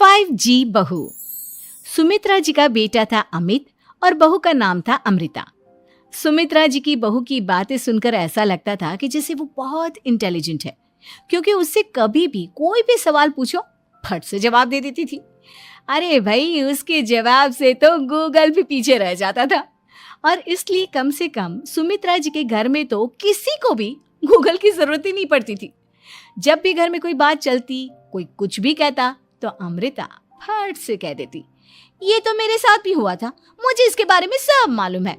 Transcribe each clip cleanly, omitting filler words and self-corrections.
5G बहू। सुमित्रा जी का बेटा था अमित और बहू का नाम था अमृता। सुमित्रा जी की बहू की बातें सुनकर ऐसा लगता था कि जैसे वो बहुत इंटेलिजेंट है, क्योंकि उससे कभी भी कोई भी सवाल पूछो फट से जवाब दे देती थी। अरे भाई, उसके जवाब से तो गूगल भी पीछे रह जाता था। और इसलिए कम से कम सुमित्रा जी के घर में तो किसी को भी गूगल की जरूरत ही नहीं पड़ती थी। जब भी घर में कोई बात चलती, कोई कुछ भी कहता, तो अमृता फट से कह देती, ये तो मेरे साथ भी हुआ था, मुझे इसके बारे में सब मालूम है।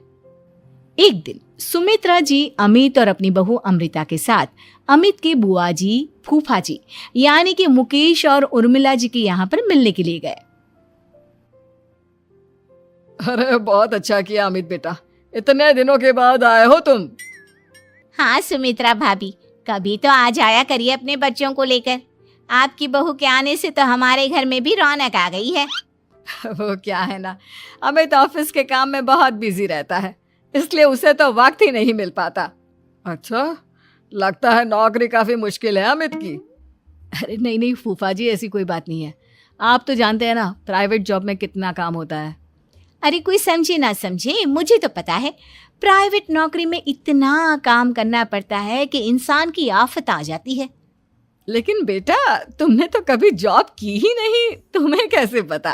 एक दिन सुमित्रा जी अमित और अपनी बहू अमृता के साथ अमित के बुआ जी, फूफा जी यानी कि मुकेश और उर्मिला जी के यहाँ पर मिलने के लिए गए। अरे बहुत अच्छा किया अमित बेटा, इतने दिनों के बाद आए हो तुम। हाँ सुमित्रा भाभी, कभी तो आ जाया करिए अपने बच्चों को लेकर। आपकी बहू के आने से तो हमारे घर में भी रौनक आ गई है। वो क्या है ना, अमित ऑफिस के काम में बहुत बिजी रहता है, इसलिए उसे तो वक्त ही नहीं मिल पाता। अच्छा, लगता है नौकरी काफी मुश्किल है अमित की। अरे नहीं नहीं फूफा जी, ऐसी कोई बात नहीं है। आप तो जानते हैं ना प्राइवेट जॉब में कितना काम होता है। अरे कोई समझे ना समझे, मुझे तो पता है प्राइवेट नौकरी में इतना काम करना पड़ता है कि इंसान की आफत आ जाती है। लेकिन बेटा, तुमने तो कभी जॉब की ही नहीं, तुम्हें कैसे पता?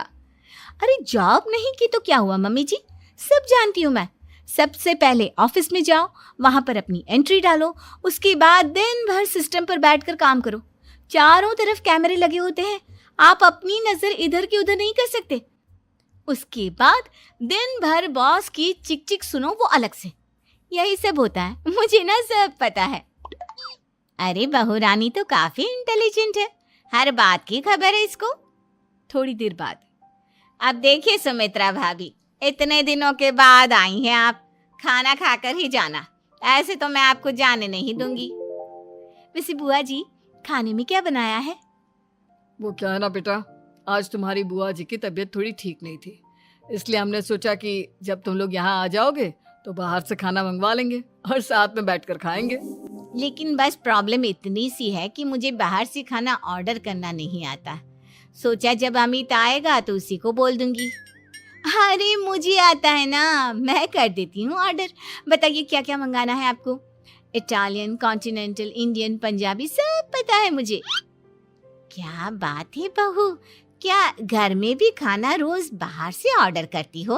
अरे जॉब नहीं की तो क्या हुआ मम्मी जी, सब जानती हूँ मैं। सबसे पहले ऑफिस में जाओ, वहां पर अपनी एंट्री डालो, उसके बाद दिन भर सिस्टम पर बैठकर काम करो। चारों तरफ कैमरे लगे होते हैं, आप अपनी नजर इधर की उधर नहीं कर सकते। उसके बाद दिन भर बॉस की चिक चिक सुनो, वो अलग से। यही सब होता है, मुझे ना सब पता है। अरे बहू रानी तो काफी इंटेलिजेंट है, हर बात की खबर है इसको। थोड़ी देर बाद, अब देखिए सुमित्रा भाभी, इतने दिनों के बाद आई हैं आप, खाना खाकर ही जाना, ऐसे तो मैं आपको जाने नहीं दूंगी। वैसे बुआ जी, खाने में क्या बनाया है? वो क्या है ना बेटा, आज तुम्हारी बुआ जी की तबीयत थोड़ी ठीक नहीं थी, इसलिए हमने सोचा कि जब तुम लोग यहाँ आ जाओगे तो बाहर से खाना मंगवा लेंगे और साथ में बैठकर खाएंगे। लेकिन बस प्रॉब्लम इतनी सी है कि मुझे बाहर से खाना ऑर्डर करना नहीं आता। सोचा जब अमित आएगा तो उसी को बोल दूंगी। अरे मुझे आता है ना, मैं कर देती हूँ ऑर्डर। बताइए क्या क्या मंगाना है आपको? इटालियन, कॉन्टिनेंटल, इंडियन, पंजाबी, सब पता है मुझे। क्या बात है बहू, क्या घर में भी खाना रोज बाहर से ऑर्डर करती हो?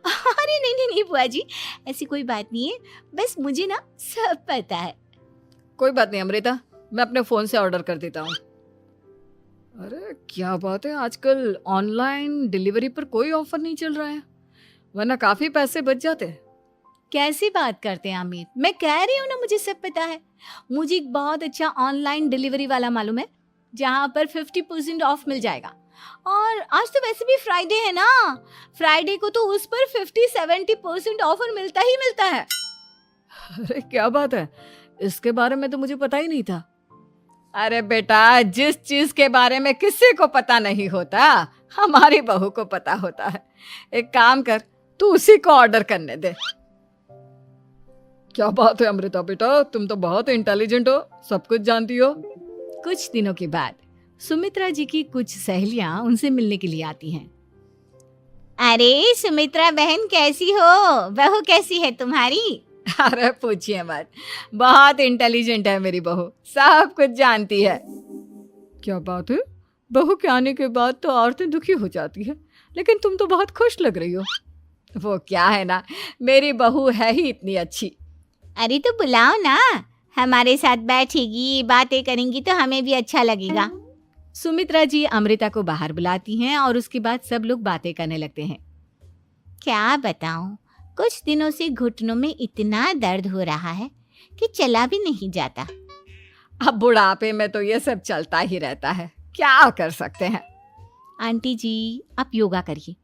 अरे नहीं नहीं नहीं बुआ जी, ऐसी कोई बात नहीं है, बस मुझे ना सब पता है। कोई बात नहीं अमृता, मैं अपने फोन से ऑर्डर कर देता हूँ। अरे क्या बात है, आजकल ऑनलाइन डिलीवरी पर कोई ऑफर नहीं चल रहा है, वरना काफी पैसे बच जाते हैं। कैसी बात करते हैं अमित, मैं कह रही हूँ ना मुझे सब पता है। मुझे एक बहुत अच्छा ऑनलाइन डिलीवरी वाला मालूम है, जहाँ पर 50% ऑफ मिल जाएगा। और आज तो वैसे भी फ्राइडे है ना, फ्राइडे को तो उस पर 50-70% ऑफर मिलता ही मिलता है। अरे क्या बात है, इसके बारे में तो मुझे पता ही नहीं था। अरे बेटा, जिस चीज के बारे में किसी को पता नहीं होता, हमारी बहू को पता होता है। एक काम कर, तू उसी को ऑर्डर करने दे। क्या बात है अमृता बेटा, तुम तो बहुत इंटेलिजेंट हो, सब कुछ जानती हो। कुछ दिनों के बाद सुमित्रा जी की कुछ सहेलियां उनसे मिलने के लिए आती हैं। अरे सुमित्रा बहन कैसी हो, बहू कैसी है तुम्हारी? अरे पूछिए मत, बहुत इंटेलिजेंट है मेरी बहू, सब कुछ जानती है। क्या बात है, बहू के आने के बाद तो औरतें दुखी हो जाती है, लेकिन तुम तो बहुत खुश लग रही हो। वो क्या है ना, मेरी बहू है ही इतनी अच्छी। अरे तो बुलाओ ना, हमारे साथ बैठेगी, बातें करेंगी तो हमें भी अच्छा लगेगा। सुमित्रा जी अमृता को बाहर बुलाती हैं और उसके बाद सब लोग बातें करने लगते हैं। क्या बताऊं, कुछ दिनों से घुटनों में इतना दर्द हो रहा है कि चला भी नहीं जाता। अब बुढ़ापे में तो ये सब चलता ही रहता है, क्या कर सकते हैं। आंटी जी, आप योगा करिए,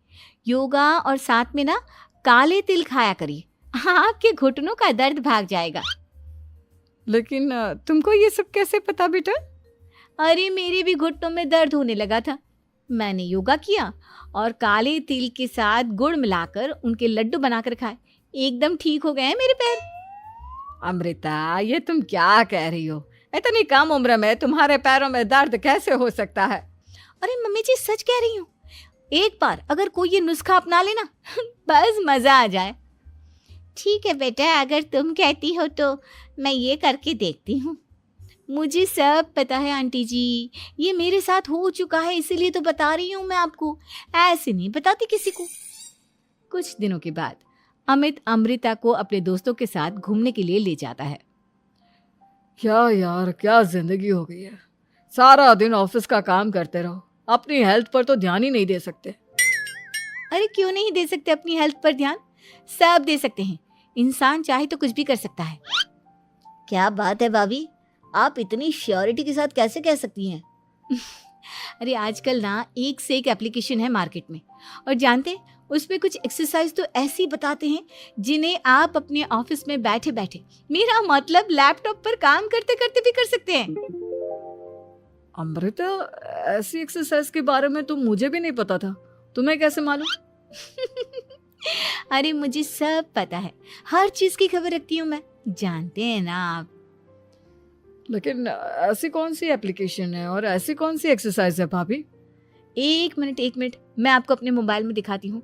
योगा और साथ में ना काले तिल खाया करिए, आपके घुटनों का दर्द भाग जाएगा। लेकिन तुमको ये सब कैसे पता बेटा? अरे मेरे भी घुटनों में दर्द होने लगा था, मैंने योगा किया और काले तिल के साथ गुड़ मिलाकर उनके लड्डू बनाकर खाए, एकदम ठीक हो गए हैं मेरे पैर। अमृता, ये तुम क्या कह रही हो? इतनी कम उम्र में तुम्हारे पैरों में दर्द कैसे हो सकता है? अरे मम्मी जी सच कह रही हूँ, एक बार अगर कोई ये नुस्खा अपना लेना बस मजा आ जाए। ठीक है बेटा, अगर तुम कहती हो तो मैं ये करके देखती हूँ। मुझे सब पता है आंटी जी, ये मेरे साथ हो चुका है, इसीलिए तो बता रही हूँ मैं आपको, ऐसे नहीं बताती किसी को। कुछ दिनों के बाद अमित अमृता को अपने दोस्तों के साथ घूमने के लिए ले जाता है। क्या यार, क्या जिंदगी हो गई है। सारा दिन ऑफिस का काम करते रहो, अपनी हेल्थ पर तो ध्यान ही नहीं दे सकते। अरे क्यों नहीं दे सकते अपनी हेल्थ पर ध्यान? सब दे सकते हैं, इंसान चाहे तो कुछ भी कर सकता है। क्या बात है भाभी, आप इतनी श्योरिटी के साथ कैसे कह सकती हैं? अरे आजकल ना एक से एक एप्लीकेशन है मार्केट में, और जानते हैं उसमें कुछ एक्सरसाइज तो ऐसी बताते हैं जिन्हें आप अपने ऑफिस में बैठे बैठे, मेरा मतलब लैपटॉप पर काम करते करते भी कर सकते हैं। अमृता, ऐसी एक्सरसाइज के बारे में तो मुझे भी नहीं पता था, तुम्हें कैसे मालूम? अरे मुझे सब पता है, हर चीज की खबर रखती हूँ मैं, जानते हैं ना आप। लेकिन ऐसी कौन सी एप्लीकेशन है और ऐसी कौन सी एक्सरसाइज है भाभी? एक मिनट, मैं आपको अपने मोबाइल में दिखाती हूँ।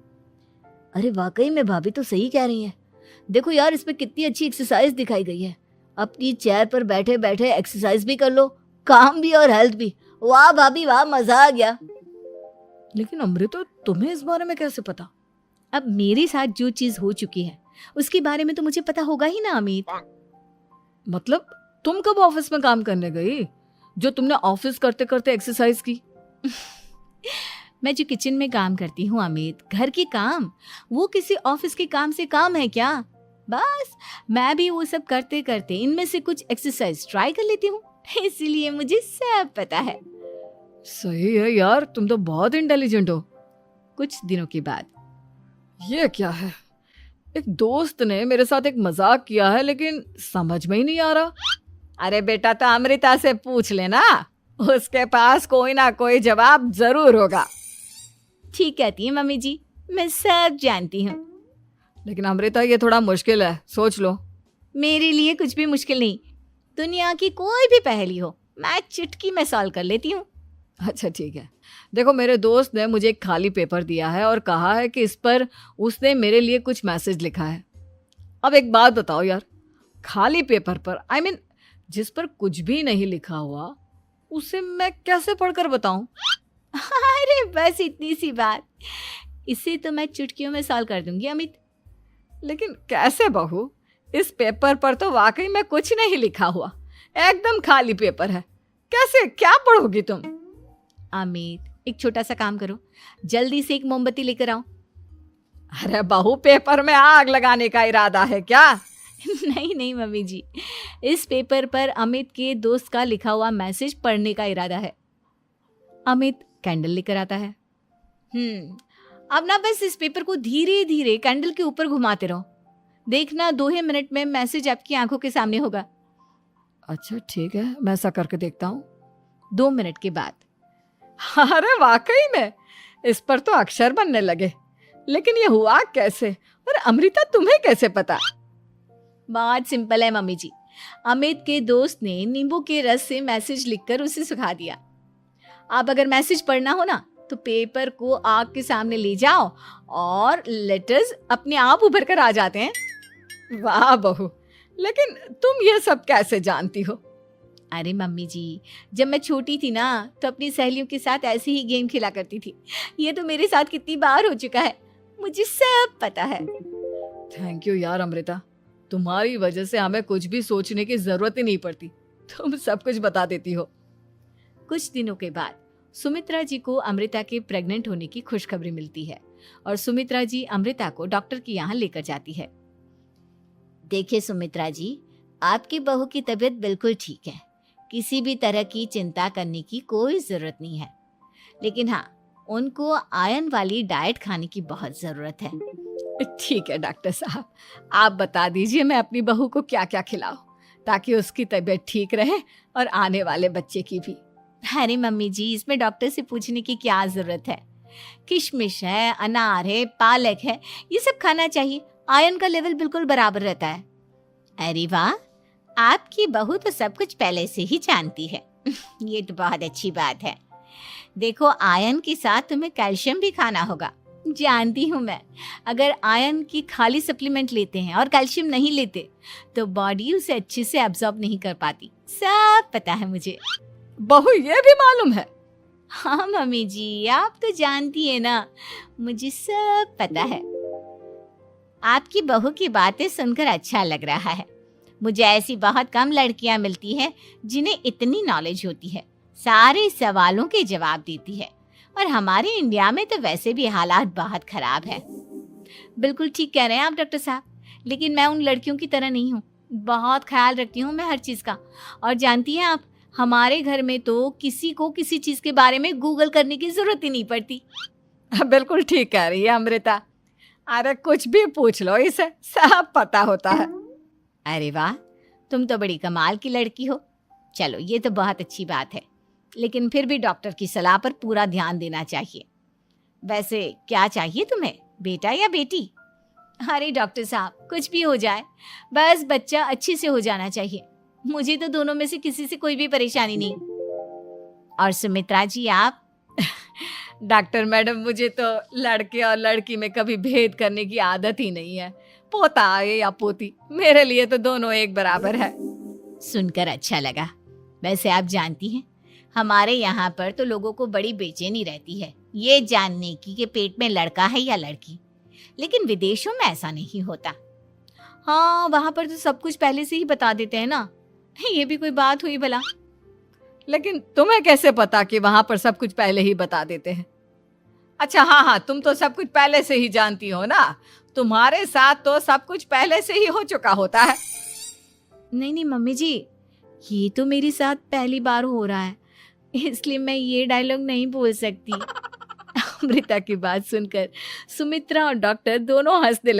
अरे वाकई में भाभी तो सही कह रही हैं। देखो यार, इसमें कितनी अच्छी एक्सरसाइज दिखाई गई है। अपनी चेयर पर बैठे बैठे एक्सरसाइज भी कर लो, काम भी और हेल्थ भी। वाह भाभी वाह, मजा आ गया। लेकिन अमृता, तुम्हें इस बारे में कैसे पता? अब मेरे साथ जो चीज हो चुकी है उसके बारे में तो मुझे पता होगा ही ना अमित। मतलब तुम कब ऑफिस में काम करने गई जो तुमने ऑफिस करते करते एक्सरसाइज की? मैं जो किचन में काम करती हूँ अमित, घर के काम, वो किसी ऑफिस के काम से काम है क्या? बस मैं भी वो सब करते करते इनमें से कुछ एक्सरसाइज ट्राई कर लेती हूँ, इसीलिए मुझे सब पता है। सही है यार, तुम तो बहुत इंटेलिजेंट हो। कुछ दिनों के बाद ये क्या है? एक दोस्त ने मेरे साथ एक मजाक किया है, लेकिन समझ में ही नहीं आ रहा। अरे बेटा, तो अमृता से पूछ लेना, उसके पास कोई ना कोई जवाब जरूर होगा। ठीक कहती है मम्मी जी, मैं सब जानती हूँ। लेकिन अमृता, ये थोड़ा मुश्किल है, सोच लो। मेरे लिए कुछ भी मुश्किल नहीं, दुनिया की कोई भी पहेली हो मैं चुटकी में सॉल्व कर लेती हूँ। अच्छा ठीक है, देखो मेरे दोस्त ने मुझे एक खाली पेपर दिया है और कहा है कि इस पर उसने मेरे लिए कुछ मैसेज लिखा है। अब एक बात बताओ यार, खाली पेपर पर, I mean, जिस पर कुछ भी नहीं लिखा हुआ, उसे मैं कैसे पढ़कर बताऊं? अरे बस इतनी सी बात, इसे तो मैं चुटकियों में सॉल्व कर दूंगी अमित। लेकिन कैसे बहू? इस पेपर पर तो वाकई में कुछ नहीं लिखा हुआ, एकदम खाली पेपर है, कैसे, क्या पढ़ोगी तुम? अमित, एक छोटा सा काम करो, जल्दी से एक मोमबत्ती लेकर आओ। अरे बहू, पेपर में आग लगाने का इरादा है क्या? नहीं मम्मी जी, इस पेपर पर अमित के दोस्त का लिखा हुआ मैसेज पढ़ने का इरादा है। अमित कैंडल लेकर आता है। अब ना बस इस पेपर को धीरे धीरे कैंडल के ऊपर घुमाते रहो, देखना 2 ही मिनट में मैसेज आपकी आंखों के सामने होगा। अच्छा ठीक है, मैं ऐसा करके देखता हूँ। 2 मिनट के बाद, अरे वाकई में इस पर तो अक्षर बनने लगे, लेकिन ये हुआ कैसे? और अमृता, तुम्हें कैसे पता? बहुत सिंपल है मम्मी जी, अमित के दोस्त ने नींबू के रस से मैसेज लिखकर उसे सुखा दिया। अब अगर मैसेज पढ़ना हो ना तो पेपर को आग के सामने ले जाओ और लेटर्स अपने आप उभर कर आ जाते हैं। वाह बहू, लेकिन तुम ये सब कैसे जानती हो? अरे मम्मी जी, जब मैं छोटी थी ना तो अपनी सहेलियों के साथ ऐसे ही गेम खेला करती थी। ये तो मेरे साथ कितनी बार हो चुका है, मुझे सब पता है। थैंक यू यार अमृता, तुम्हारी वजह से हमें कुछ भी सोचने की जरूरत ही नहीं पड़ती, तुम सब कुछ बता देती हो। कुछ दिनों के बाद सुमित्रा जी को अमृता के प्रेग्नेंट होने की खुशखबरी मिलती है और सुमित्रा जी अमृता को डॉक्टर के यहाँ लेकर जाती है। देखिए सुमित्रा जी, आपकी बहू की तबीयत बिल्कुल ठीक है, किसी भी तरह की चिंता करने की कोई जरूरत नहीं है, लेकिन हाँ, उनको आयरन वाली डाइट खाने की बहुत जरूरत है। ठीक है डॉक्टर साहब, आप बता दीजिए मैं अपनी बहू को क्या क्या खिलाऊं ताकि उसकी तबीयत ठीक रहे और आने वाले बच्चे की भी। अरे मम्मी जी, इसमें डॉक्टर से पूछने की क्या जरूरत है, किशमिश है, अनार है, पालक है, ये सब खाना चाहिए, आयरन का लेवल बिल्कुल बराबर रहता है। अरे वाह, आपकी बहू तो सब कुछ पहले से ही जानती है। ये तो बहुत अच्छी बात है। देखो, आयरन के साथ तुम्हें कैल्शियम भी खाना होगा। जानती हूँ मैं, अगर आयरन की खाली सप्लीमेंट लेते हैं और कैल्शियम नहीं लेते तो बॉडी उसे अच्छे से एब्जॉर्ब नहीं कर पाती। सब पता है मुझे। बहू ये भी मालूम है? हाँ मम्मी जी, आप तो जानती है ना, मुझे सब पता है। आपकी बहू की बातें सुनकर अच्छा लग रहा है। मुझे ऐसी बहुत कम लड़कियां मिलती हैं जिन्हें इतनी नॉलेज होती है, सारे सवालों के जवाब देती है। और हमारे इंडिया में तो वैसे भी हालात बहुत खराब है। बिल्कुल ठीक कह रहे हैं आप डॉक्टर साहब, लेकिन मैं उन लड़कियों की तरह नहीं हूँ। बहुत ख्याल रखती हूँ मैं हर चीज़ का। और जानती हैं आप, हमारे घर में तो किसी को किसी चीज़ के बारे में गूगल करने की ज़रूरत ही नहीं पड़ती। बिल्कुल ठीक कह रही है अमृता। अरे कुछ भी पूछ लो इसे, सब पता होता है। अरे वाह, तुम तो बड़ी कमाल की लड़की हो। चलो, ये तो बहुत अच्छी बात है, लेकिन फिर भी डॉक्टर की सलाह पर पूरा ध्यान देना चाहिए। वैसे क्या चाहिए तुम्हें, बेटा या बेटी? अरे डॉक्टर साहब, कुछ भी हो जाए, बस बच्चा अच्छे से हो जाना चाहिए। मुझे तो दोनों में से किसी से कोई भी परेशानी नहीं। और सुमित्रा जी, आप? डॉक्टर मैडम, मुझे तो लड़के और लड़की में कभी भेद करने की आदत ही नहीं है। पोता आए या पोती, मेरे लिए तो दोनों एक बराबर है। सुनकर अच्छा लगा। वैसे आप जानती हैं, हमारे यहाँ पर तो लोगों को बड़ी बेचैनी रहती है ये जानने की कि पेट में लड़का है या लड़की, लेकिन विदेशों में ऐसा नहीं होता। हाँ, वहाँ पर तो सब कुछ पहले से ही बता देते हैं ना। ये भी कोई बात हुई भला? लेकिन तुम्हें कैसे पता कि वहां पर सब कुछ पहले ही बता देते हैं? अच्छा हाँ, तुम तो सब कुछ पहले से ही जानती हो ना। तुम्हारे साथ तो सब कुछ पहले से ही हो चुका होता है। नहीं मम्मी जी, ये तो मेरे साथ पहली बार हो रहा है, इसलिए मैं ये डायलॉग नहीं बोल सकती। अमृता की बात सुनकर सुमित्रा और डॉक्टर दोनों हंसने लगे।